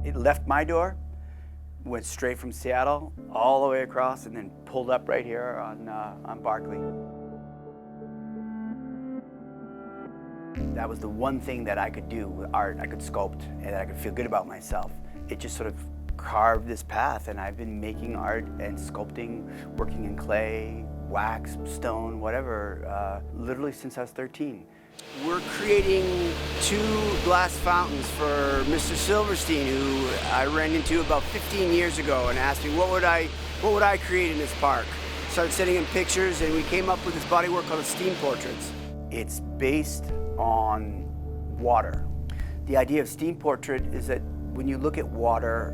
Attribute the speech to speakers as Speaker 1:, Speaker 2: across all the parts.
Speaker 1: It left my door, went straight from Seattle all the way across, and then pulled up right here on Barclay. That was the one thing that I could do with art. I could sculpt, and I could feel good about myself. It just sort of carved this path, and I've been making art and sculpting, working in clay, wax, stone, whatever, literally since I was 13. We're creating 2 glass fountains for Mr. Silverstein, who I ran into about 15 years ago and asked me what would I create in this park. Started sending him pictures, and we came up with this bodywork called Steam Portraits. It's based on water. The idea of steam portrait is that when you look at water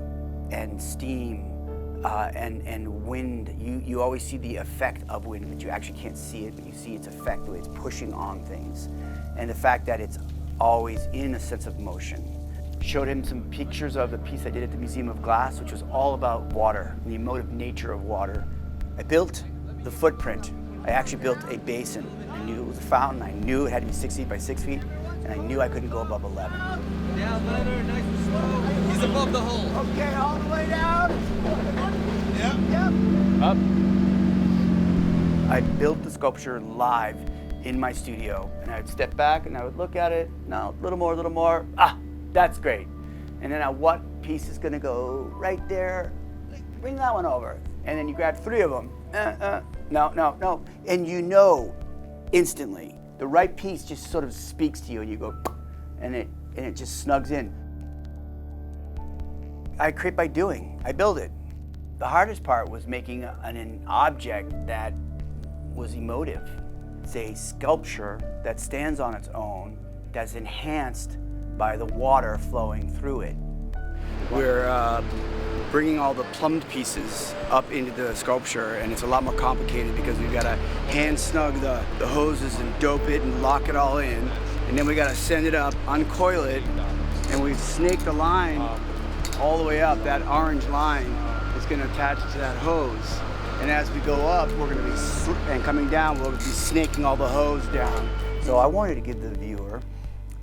Speaker 1: and steam and wind, you always see the effect of wind, but you actually can't see it, but you see its effect, the way it's pushing on things. And the fact that it's always in a sense of motion. Showed him some pictures of the piece I did at the Museum of Glass, which was all about water, the emotive nature of water. I built the footprint. I actually built a basin. I knew it was a fountain. I knew it had to be 6 feet by 6 feet, and I knew I couldn't go above 11.
Speaker 2: Down, Leonard, nice and slow. He's above the hole.
Speaker 1: Okay, all the way down.
Speaker 2: Yep.
Speaker 1: Up. I built the sculpture live in my studio, and I would step back and I would look at it. No, a little more. Ah, that's great. And then what piece is gonna go right there? Bring that one over. And then you grab 3 of them. No. And you know instantly, the right piece just sort of speaks to you, and you go, and it just snugs in. I create by doing. I build it. The hardest part was making an object that was emotive. It's a sculpture that stands on its own, that's enhanced by the water flowing through it. We're bringing all the plumbed pieces up into the sculpture, and it's a lot more complicated because we've got to hand snug the hoses and dope it and lock it all in, and then we got to send it up, uncoil it, and we've snaked the line all the way up. That orange line is going to attach to that hose. And as we go up, we're going to be, and coming down, we'll be snaking all the hose down. So I wanted to give the viewer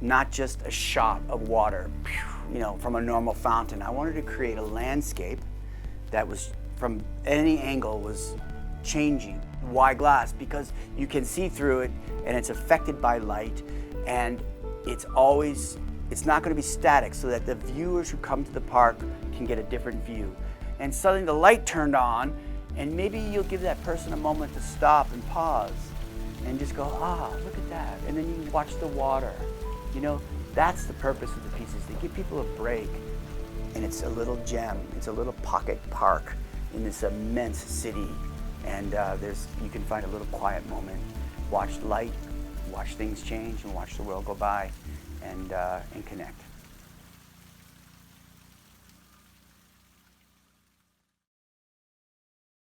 Speaker 1: not just a shot of water, from a normal fountain. I wanted to create a landscape that was, from any angle, was changing. Why glass? Because you can see through it, and it's affected by light, and it's not going to be static, so that the viewers who come to the park can get a different view. And suddenly the light turned on, and maybe you'll give that person a moment to stop and pause and just go, look at that. And then you watch the water. That's the purpose of the pieces, to give people a break. And it's a little gem. It's a little pocket park in this immense city. And you can find a little quiet moment. Watch light, watch things change, and watch the world go by, and connect.